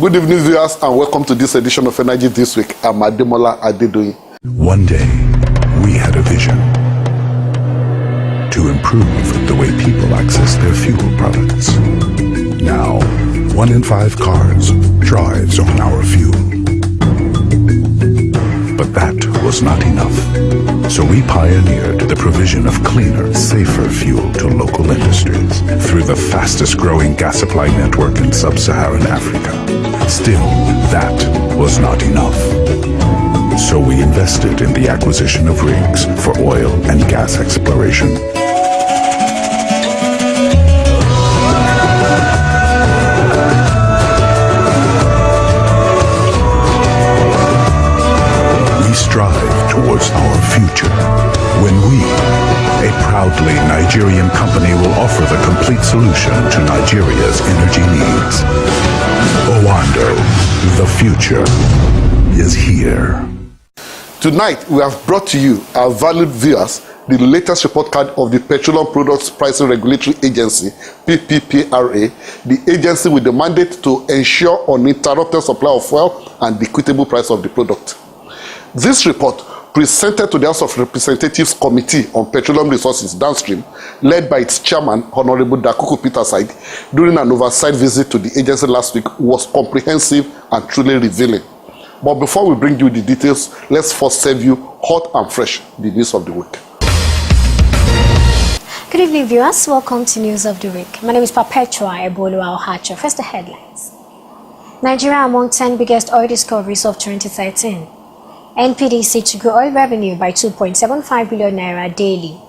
Good evening, viewers, and welcome to this edition of Energy This Week. I'm Ademola Adedoyin. One day, we had a vision to improve the way people access their fuel products. Now, 1 in 5 cars drives on our fuel. But that was not enough. So we pioneered the provision of cleaner, safer fuel to local industries through the fastest growing gas supply network in sub-Saharan Africa. Still, that was not enough. So we invested in the acquisition of rigs for oil and gas exploration. We strive towards our future when we, a proudly Nigerian company, will offer the complete solution to Nigeria's energy needs. Owando, the future is here. Tonight, we have brought to you, our valued viewers, the latest report card of the Petroleum Products Pricing Regulatory Agency, PPPRA, the agency with the mandate to ensure uninterrupted supply of fuel and the equitable price of the product. This report, presented to the House of Representatives Committee on Petroleum Resources Downstream, led by its chairman, Honorable Dakuku Peterside, during an oversight visit to the agency last week, was comprehensive and truly revealing. But before we bring you the details, let's first serve you hot and fresh the news of the week. Good evening, viewers. Welcome to News of the Week. My name is Perpetua Eboluwa-Ohacho. First, the headlines. Nigeria among 10 biggest oil discoveries of 2013. NPDC to grow oil revenue by 2.75 billion naira daily.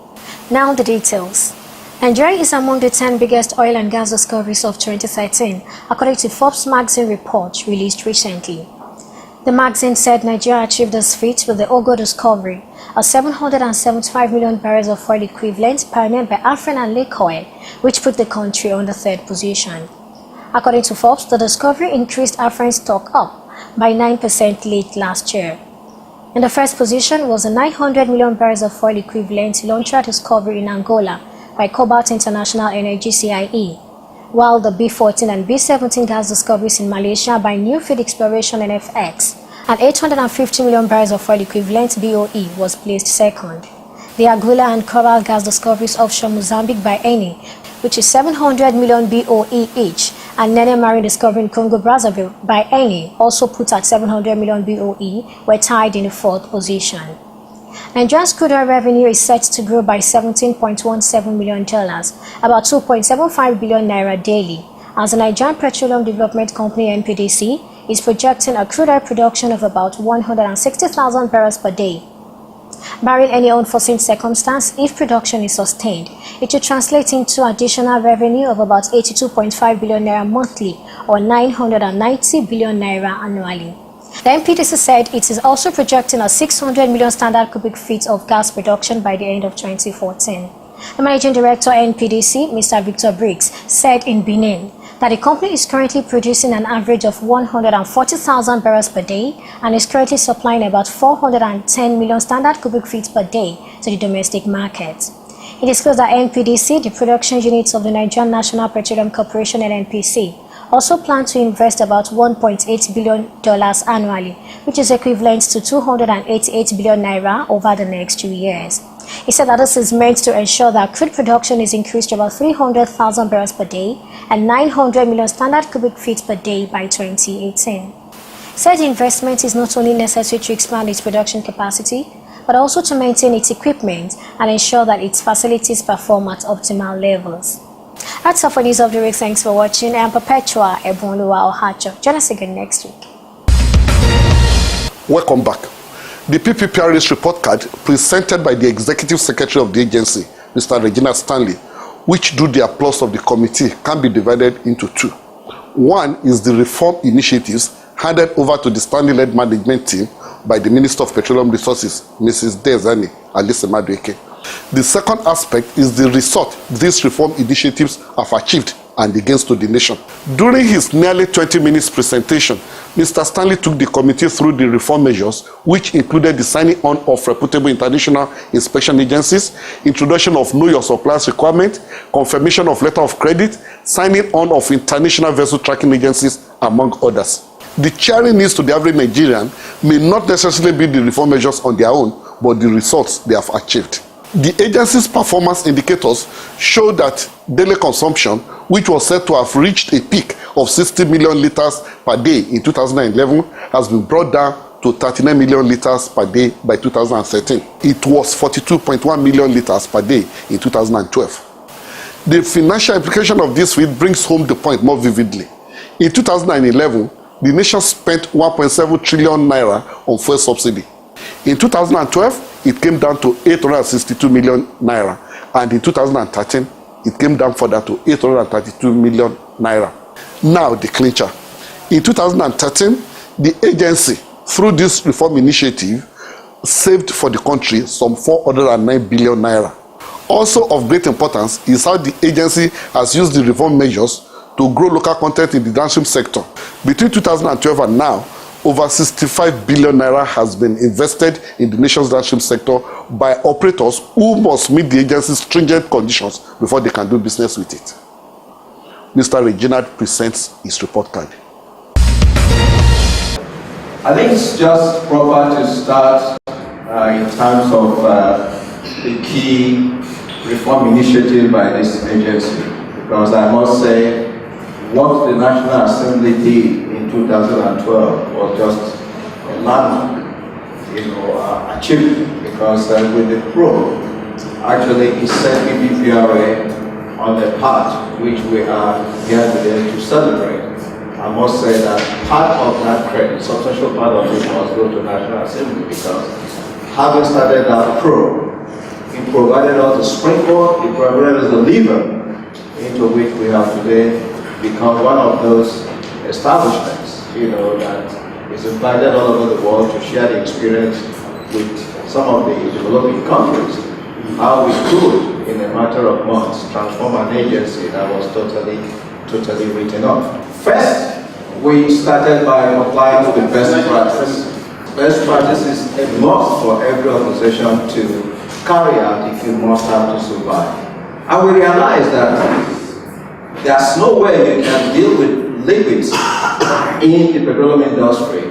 Now the details. Nigeria is among the 10 biggest oil and gas discoveries of 2013, according to Forbes magazine report released recently. The magazine said Nigeria achieved this feat with the Ogo discovery, a 775 million barrels of oil equivalent pioneered by Afrin and Lake Oil, which put the country on the 3rd position. According to Forbes, the discovery increased Afrin's stock up by 9% late last year. In the 1st position was a 900 million barrels of oil equivalent Lontra discovery in Angola by Cobalt International Energy CIE, while the B14 and B17 gas discoveries in Malaysia by Newfield Exploration NFX and 850 million barrels of oil equivalent BOE was placed second. The Aguila and Coral gas discoveries offshore Mozambique by Eni, which is 700 million BOE each, and Nene Marine discovery in Congo-Brazzaville by Eni, also put at 700 million BOE, were tied in the 4th position. Nigeria's crude oil revenue is set to grow by $17.17 million, about 2.75 billion naira daily, as the Nigerian Petroleum Development Company (NPDC) is projecting a crude oil production of about 160,000 barrels per day. Barring any unforeseen circumstance, if production is sustained, it will translate into additional revenue of about 82.5 billion naira monthly or 990 billion naira annually. The NPDC said it is also projecting a 600 million standard cubic feet of gas production by the end of 2014. The Managing Director NPDC, Mr. Victor Briggs, said in Benin that the company is currently producing an average of 140,000 barrels per day and is currently supplying about 410 million standard cubic feet per day to the domestic market. It disclosed that NPDC, the production units of the Nigerian National Petroleum Corporation (NNPC), also plan to invest about $1.8 billion annually, which is equivalent to 288 billion naira over the next 2 years. He said that this is meant to ensure that crude production is increased to about 300,000 barrels per day and 900 million standard cubic feet per day by 2018. He said the investment is not only necessary to expand its production capacity, but also to maintain its equipment and ensure that its facilities perform at optimal levels. That's all for News of the Week. Thanks for watching. I am Perpetua Eboluwa-Ohacho. Join us again next week. Welcome back. The PPPRA's report card, presented by the Executive Secretary of the agency, Mr. Reginald Stanley, which drew the applause of the committee, can be divided into two. One is the reform initiatives handed over to the Stanley-led management team by the Minister of Petroleum Resources, Mrs. Dezani Alice Madueke. The second aspect is the result these reform initiatives have achieved and the gains to the nation. During his nearly 20 minutes presentation, Mr. Stanley took the committee through the reform measures, which included the signing on of reputable international inspection agencies, introduction of know your suppliers requirement, confirmation of letter of credit, signing on of international vessel tracking agencies, among others. The cheering needs to the average Nigerian may not necessarily be the reform measures on their own, but the results they have achieved. The agency's performance indicators show that daily consumption, which was said to have reached a peak of 60 million litres per day in 2011, has been brought down to 39 million litres per day by 2013. It was 42.1 million litres per day in 2012. The financial implication of this week brings home the point more vividly. In 2011, the nation spent 1.7 trillion naira on fuel subsidy. In 2012, it came down to 862 million naira, and in 2013, it came down further to 832 million naira. Now the clincher. In 2013, the agency, through this reform initiative, saved for the country some 409 billion naira. Also of great importance is how the agency has used the reform measures to grow local content in the downstream sector. Between 2012 and now, over 65 billion naira has been invested in the nation's downstream sector by operators who must meet the agency's stringent conditions before they can do business with it. Mr. Reginald presents his report card. I think it's just proper to start in terms of the key reform initiative by this agency, because I must say what the National Assembly did in 2012 was just a landmark, achievement, because with the probe, actually it set PPPRA on the path which we are here today to celebrate. I must say that part of that credit, substantial part of it, must go to National Assembly, because having started that probe, it provided us the springboard, it provided us the lever into which we have today become one of those establishments, that is invited all over the world to share the experience with some of the developing countries, how we could, in a matter of months, transform an agency that was totally written off. First, we started by applying the best practice. Best practice is a must for every organization to carry out if you must have to survive. And we realized that there's no way you can deal with liquids in the petroleum industry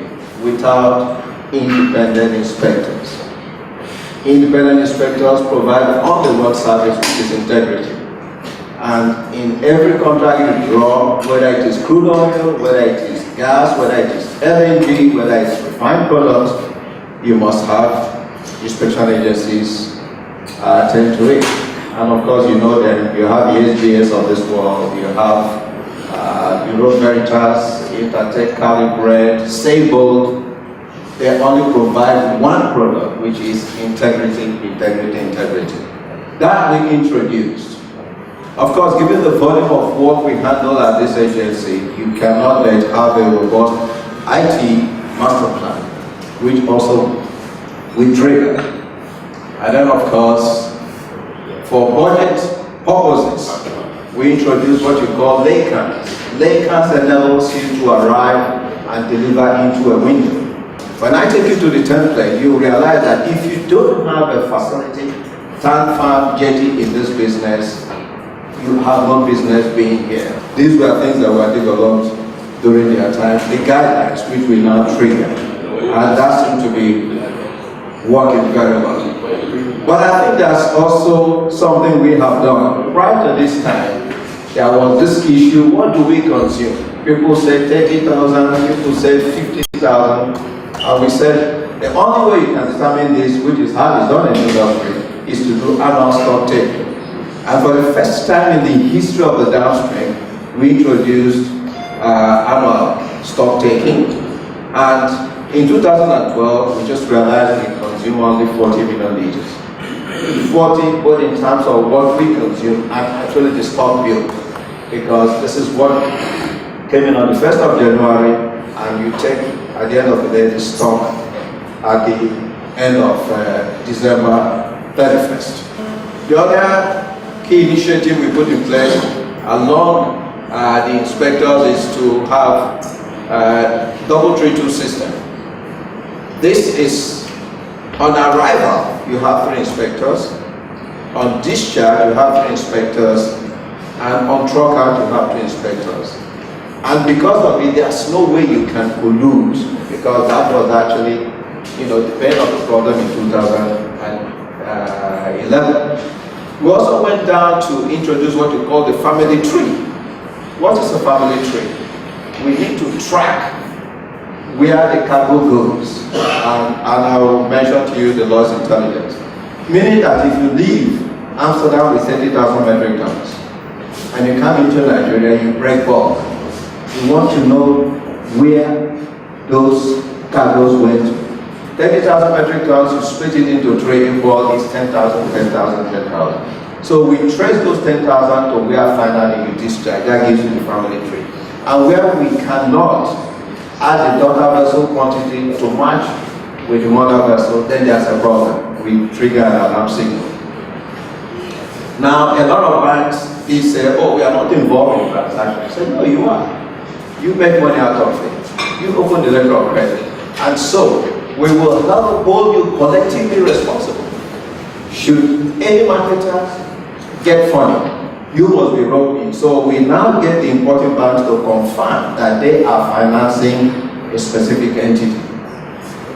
without independent inspectors. Independent inspectors provide on-the-work service, which is integrity. And in every contract you draw, whether it is crude oil, whether it is gas, whether it is LNG, whether it's refined products, you must have inspection agencies attend to it. And of course, you know them. You have the AGMs of this world. You have Bureau Veritas, Intertech, Calibret, Sable. They only provide one product, which is integrity. That we introduced. Of course, given the volume of work we handle at this agency, you cannot let have a robust IT master plan, which also we trigger. And then, of course, for budget purposes, we introduce what you call laycans. Laycans enables you to arrive and deliver into a window. When I take you to the template, you realize that if you don't have a facility, tank farm, jetty in this business, you have no business being here. These were things that were developed during their time, the guidelines which we now trigger. And that seems to be working very well. But I think there's also something we have done. Prior to this time, there was this issue, what do we consume? People said 30,000, people said 50,000, and we said the only way you can determine this, which is how it's done in the industry, is to do annual stock taking. And for the first time in the history of the downstream, we introduced annual stock taking. And in 2012, we just realized we consume only 40 million liters. 40, both in terms of what we consume and actually the stock build. Because this is what came in on the 1st of January, and you take, at the end of the day, the stock at the end of December 31st. The other key initiative we put in place along the inspectors is to have double 3-2 system. This is on arrival, you have 3 inspectors. On discharge, you have 3 inspectors. And on truck out, you have 2 inspectors. And because of it, there's no way you can collude, because that was actually, the pain of the problem in 2011. We also went down to introduce what we call the family tree. What is a family tree? We need to track where the cargo goes, and I will mention to you the Lord's intelligence. Meaning that if you leave Amsterdam with 30,000 metric tons, and you come into Nigeria, you break bulk, you want to know where those cargoes went to. 30,000 metric tons, you split it into trading bulk, is 10,000, 10,000, 10,000. So we trace those 10,000 to where finally you discharge. That gives you the family tree. And where we cannot add the daughter vessel quantity to match with the mother vessel, then there's a problem. We trigger an alarm signal. Now, a lot of banks, they say, oh, we are not involved in transactions. I said, no, you are. You make money out of it. You open the letter of credit. And so, we will now hold you collectively responsible. Should any marketer get funding, you must be roped in. So we now get the importing banks to confirm that they are financing a specific entity.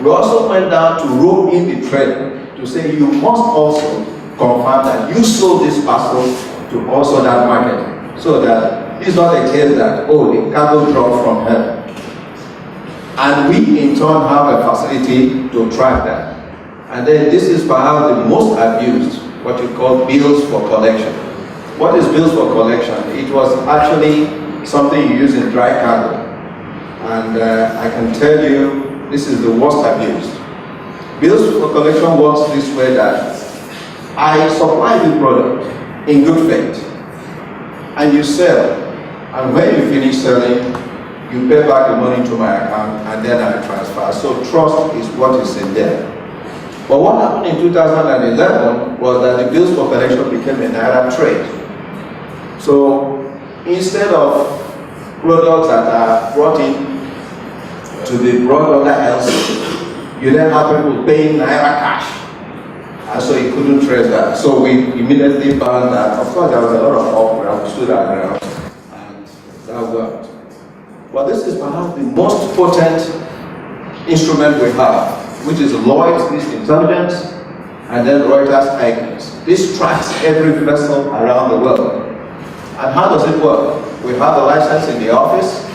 We also went down to rope in the trader to say you must also confirm that you sold this parcel to also that market, so that it's not a case that, oh, the cargo dropped from heaven. And we in turn have a facility to track that. And then this is perhaps the most abused, what we call bills for collection. What is bills for collection? It was actually something you use in dry cargo. And I can tell you, this is the worst abused. Bills for collection works this way, that I supply the product in good faith, and you sell, and when you finish selling, you pay back the money to my account, and then I transfer. So trust is what is in there. But what happened in 2011 was that the bills for collection became a naira trade. So instead of products that are brought in to be brought under LC, you then have people paying naira cash. And so you couldn't trace that. So we immediately found that, of course, there was a lot of uproar, we stood our ground, and that worked. But this is perhaps the most potent instrument we have, which is Lloyd's Business Intelligence, and then Reuters ICANNs. This tracks every vessel around the world. And how does it work? We have a license in the office,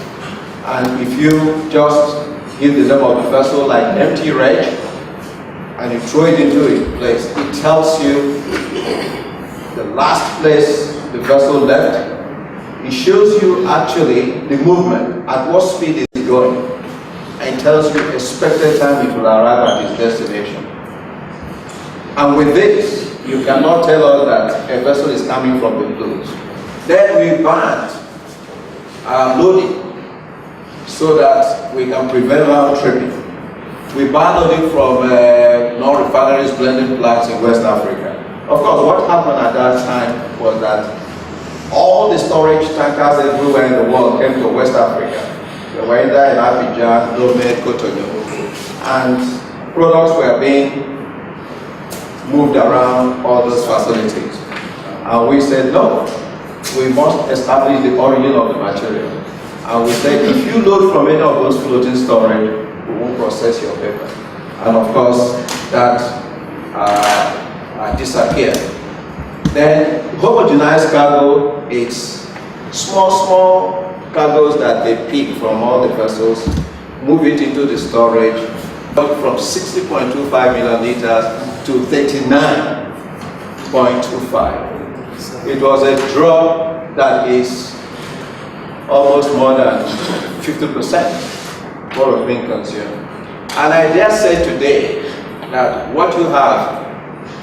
and if you just give the name of the vessel like empty reg, and you throw it into a place, it tells you the last place the vessel left. It shows you actually the movement, at what speed it is going, and it tells you expected time it will arrive at its destination. And with this, you cannot tell us that a vessel is coming from the blues. Then we banned loading so that we can prevent round tripping. We banned loading from non-refineries blending plants in West Africa. Of course, what happened at that time was that all the storage tankers everywhere in the world came to West Africa. They were either in Abidjan, Lomé, Cotonou, and products were being moved around all those facilities. And we said, no, we must establish the origin of the material. And we said, if you load from any of those floating storage, we won't process your paper. And of course, that disappeared. Then homogenized cargo, it's small cargoes that they pick from all the vessels, move it into the storage, from 60.25 million liters to 39.25. It was a drop that is almost more than 50% what was being consumed. And I dare say today that what you have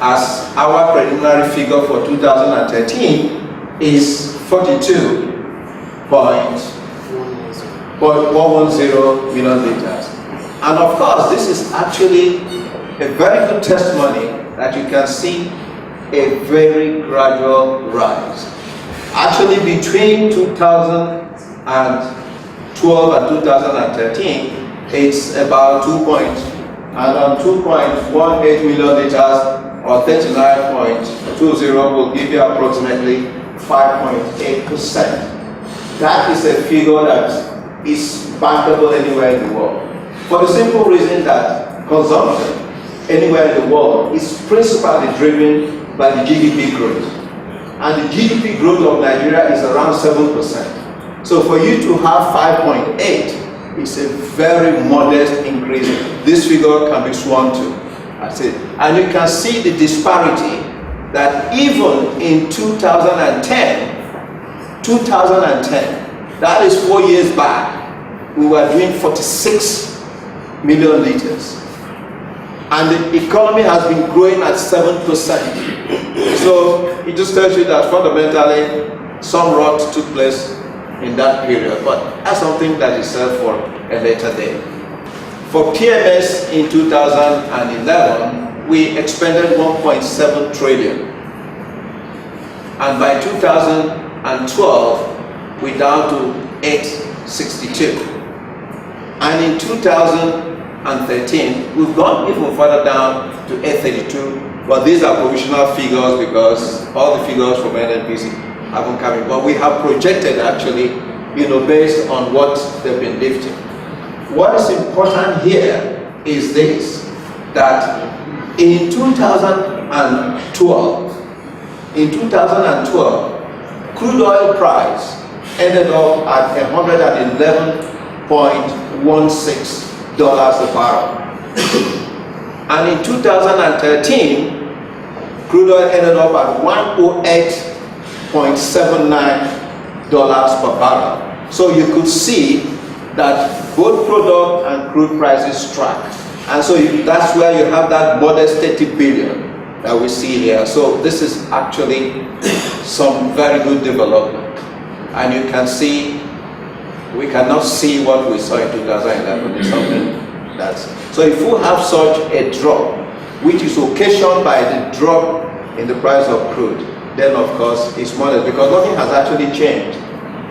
as our preliminary figure for 2013 is 42.110 million liters. And of course, this is actually a very good testimony that you can see a very gradual rise. Actually, between 2012 and 2013, it's about 2.18 million liters, or 39.20 will give you approximately 5.8%. that is a figure that is bankable anywhere in the world. For the simple reason that consumption anywhere in the world is principally driven by the GDP growth. And the GDP growth of Nigeria is around 7%. So for you to have 5.8 is a very modest increase. This figure can be sworn to. That's it. And you can see the disparity that even in 2010, that is 4 years back, we were doing 46 million liters. And the economy has been growing at 7%. So it just tells you that fundamentally some rot took place in that period. But that's something that is said for a later day. For PMS in 2011, we expended 1.7 trillion. And by 2012, we're down to 862. And in 2013, we've gone even further down to 832. But these are provisional figures because all the figures from NNPC haven't come in. But we have projected actually, based on what they've been lifting. What is important here is this, that in 2012, crude oil price ended up at $111.16 a barrel. And in 2013, crude oil ended up at $108.79 per barrel. So you could see that both product and crude prices track. And so that's where you have that modest 30 billion that we see here. So this is actually some very good development. And you can see, we cannot see what we saw in 2011. It's something that's, so if we have such a drop, which is occasioned by the drop in the price of crude, then of course it's modest, because nothing has actually changed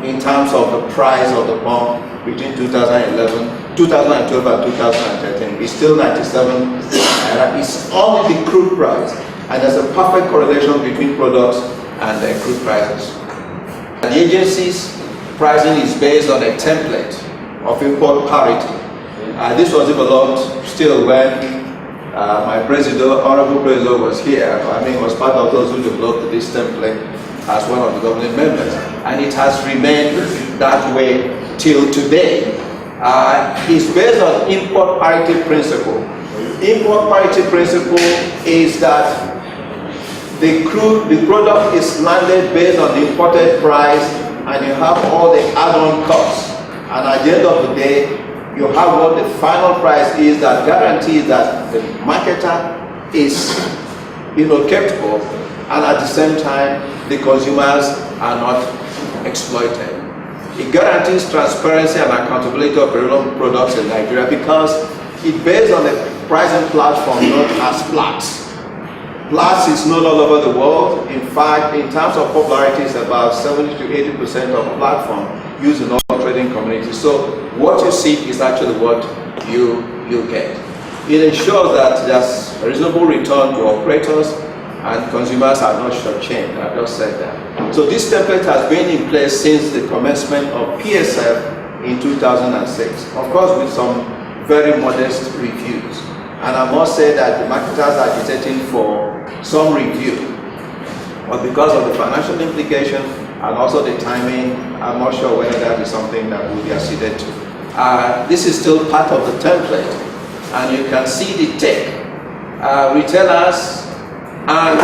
in terms of the price of the pump between 2012 and 2013. It's still 97. It's only the crude price, and there's a perfect correlation between products and the crude prices. The agency's pricing is based on a template of import parity. This was developed still when my honorable president was here. Was part of those who developed this template as one of the government members, and it has remained that way till today. It's based on import parity principle. Import parity principle is that the product is landed based on the imported price, and you have all the add-on costs. And at the end of the day, you have what the final price is that guarantees that the marketer is, kept up, and at the same time, the consumers are not exploited. It guarantees transparency and accountability of petroleum products in Nigeria because it's based on a pricing platform known as Platts. Platts is known all over the world. In fact, in terms of popularity, it's about 70 to 80% of the platform used in all trading communities. So what you see is actually what you get. It ensures that there's a reasonable return to operators and consumers are not shortchanged. I've just said that. So this template has been in place since the commencement of PSF in 2006, of course with some very modest reviews. And I must say that the marketers are agitating for some review, but because of the financial implication and also the timing, I'm not sure whether that is something that will be acceded to. This is still part of the template, and you can see the take. Retailers and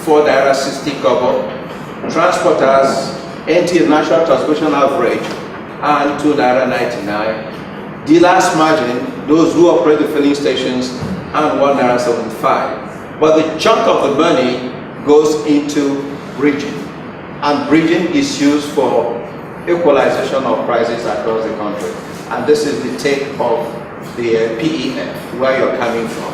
for naira 60 kobo, transporters, NT national transportation average, and to naira 99. Dealers margin, those who operate the filling stations, and 1 naira 75. But the chunk of the money goes into bridging, and bridging is used for equalization of prices across the country. And this is the take of the PEF, where you're coming from.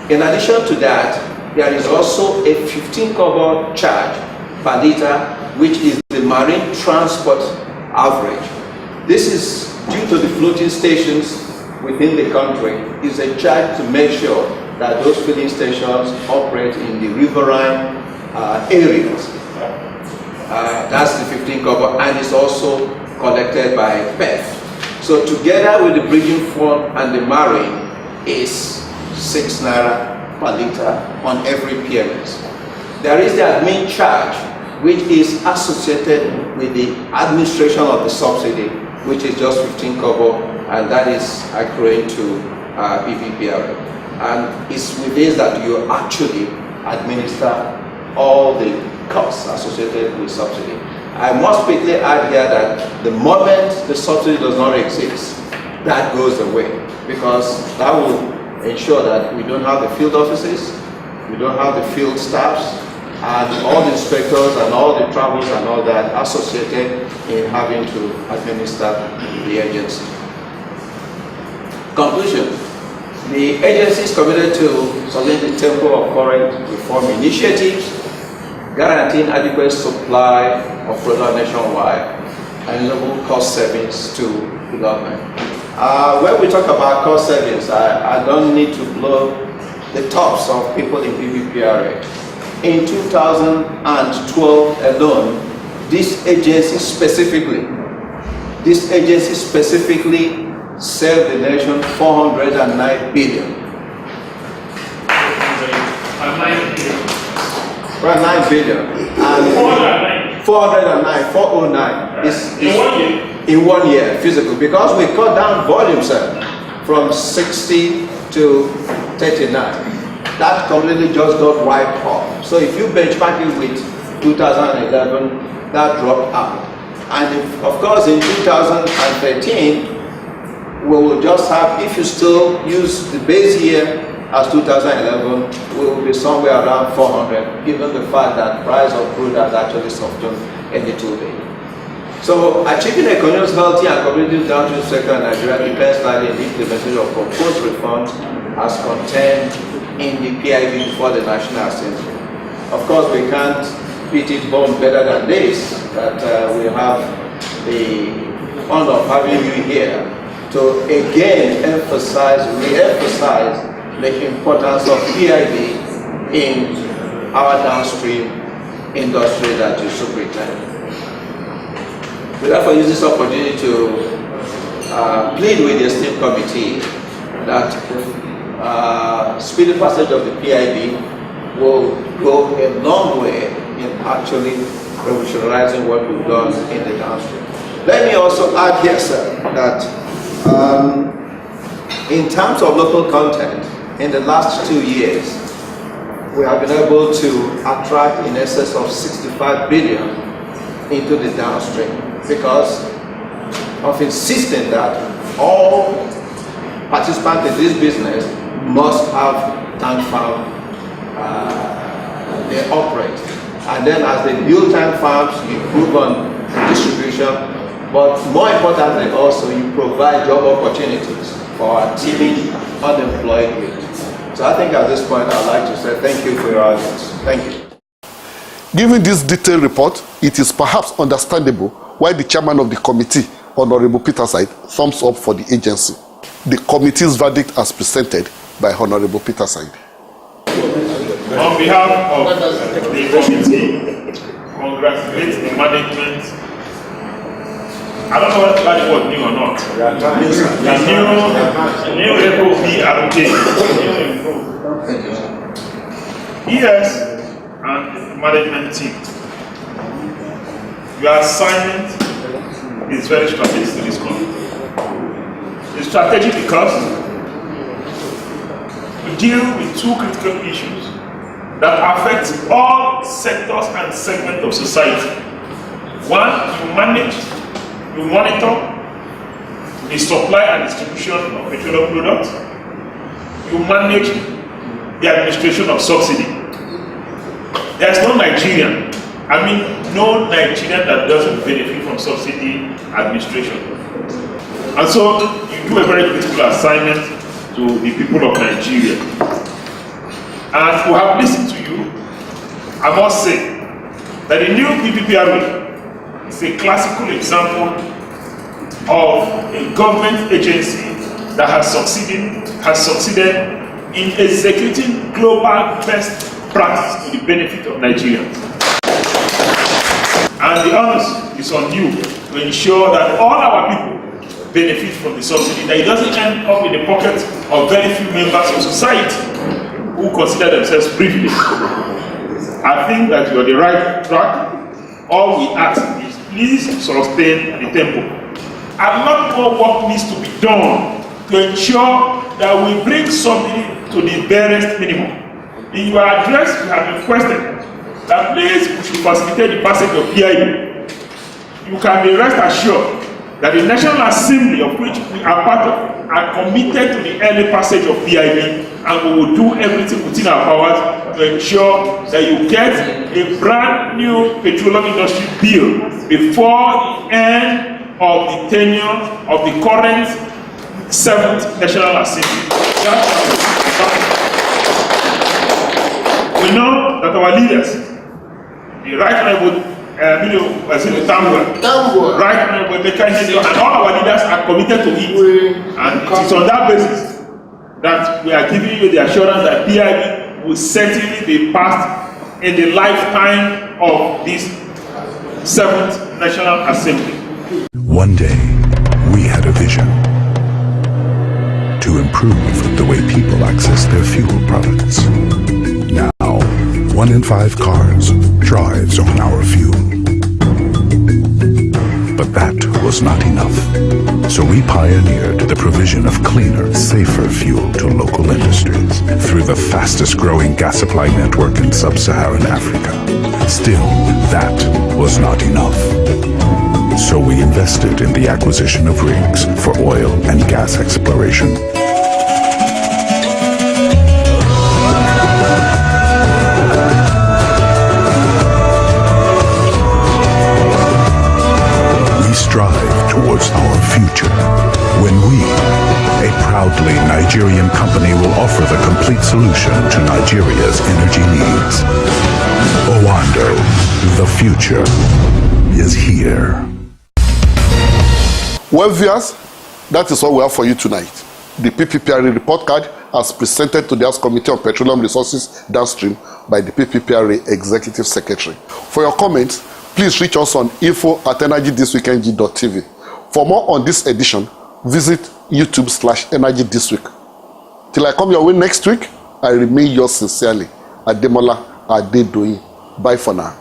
In addition to that, there is also a 15 kobo charge per liter, which is the marine transport average. This is due to the floating stations within the country. It's a charge to make sure that those filling stations operate in the riverine areas. That's the 15 kobo, and it's also collected by PEF. So together with the bridging fund and the marine is 6 naira per litre on every PMS. There is the admin charge, which is associated with the administration of the subsidy, which is just 15 kobo, and that is accruing to PPPRA. And it's with this that you actually administer all the costs associated with subsidy. I must quickly add here that the moment the subsidy does not exist, that goes away, because that will ensure that we don't have the field offices, we don't have the field staffs, and all the inspectors and all the travels and all that associated in having to administer the agency. Conclusion. The agency is committed to solving the tempo of current reform initiatives, guaranteeing adequate supply of product nationwide, and enable cost savings to the government. When we talk about cost savings, I don't need to blow the tops of people in PPPRA. In 2012 alone, this agency specifically saved the nation 409 billion. 9 billion. And 409 is in 1 year physical, because we cut down volume, sir, from 60 to 39. That completely just got wiped off. So if you benchmark it with 2011, that dropped out. And if, of course, in 2013, we will just have, if you still use the base year as 2011, we will be somewhere around 400, given the fact that price of crude has actually softened a little bit. So achieving a continuous, healthy and competitive downstream sector in Nigeria depends largely on the implementation of proposed reforms as contained in the PIB before the National Assembly. Of course, we can't beat it home better than this, that we have the honor of having you here to again re-emphasize the importance of PIB in our downstream industry that you superintend. We therefore use this opportunity to plead with the esteemed committee that speedy passage of the PIB will go a long way in actually revolutionizing what we've done in the downstream. Let me also add here, sir, that in terms of local content, in the last 2 years, we have been able to attract in excess of 65 billion into the downstream because of insisting that all participants in this business must have tank farm they operate. And then as they build tank farms, you improve on distribution, but more importantly also, you provide job opportunities for our teeming unemployed youth. So I think at this point I'd like to say thank you for your audience. Thank you. Given this detailed report, it is perhaps understandable why the chairman of the committee, Honorable Peter Said, thumbs up for the agency. The committee's verdict as presented by Honorable Peter Said. On behalf of the committee, congratulate the management. I don't know whether the word new or not. The new FOP Yes, and the management team. Your assignment is very strategic to this committee. It's strategic because we deal with two critical issues that affect all sectors and segments of society. One, you monitor the supply and distribution of petroleum products. You manage the administration of subsidy. There's no Nigerian, no Nigerian that doesn't benefit from subsidy administration. And so you do a very critical assignment to the people of Nigeria. And to have listened to you, I must say that the new PPPRA is a classical example of a government agency that has succeeded in executing global best practice to the benefit of Nigerians. And the onus is on you to ensure that all our people benefit from the subsidy, that it doesn't end up in the pockets of very few members of society who consider themselves privileged. I think that you are the right track. All we ask is please sustain the tempo. A lot more work needs to be done to ensure that we bring subsidy to the barest minimum. In your address, you have requested that please we should facilitate the passage of PIB. You can be rest assured that the National Assembly, of which we are part of, are committed to the early passage of PIB, and we will do everything within our powers to ensure that you get a brand new petroleum industry bill before the end of the tenure of the current 7th National Assembly. We know that our leaders, the Right Honorable Right Honorable and all our leaders are committed to it. And it is on that basis that we are giving you the assurance that PIB will certainly be passed in the lifetime of this 7th National Assembly. One day, we had a vision to improve the way people access their fuel products. Now, 1 in 5 cars drives on our fuel. But that was not enough. So we pioneered the provision of cleaner, safer fuel to local industries through the fastest growing gas supply network in sub-Saharan Africa. Still, that was not enough. So we invested in the acquisition of rigs for oil and gas exploration. We strive towards our future when we, a proudly Nigerian company, will offer the complete solution to Nigeria's energy needs. Owando, the future is here. Well, viewers, that is all we have for you tonight. The PPPRA report card as presented to the House Committee on Petroleum Resources Downstream by the PPPRA Executive Secretary. For your comments, please reach us on info@energythisweekng.tv. For more on this edition, visit YouTube/EnergyThisWeek. Till I come your way next week, I remain yours sincerely, Ademola Adedoyin. Bye for now.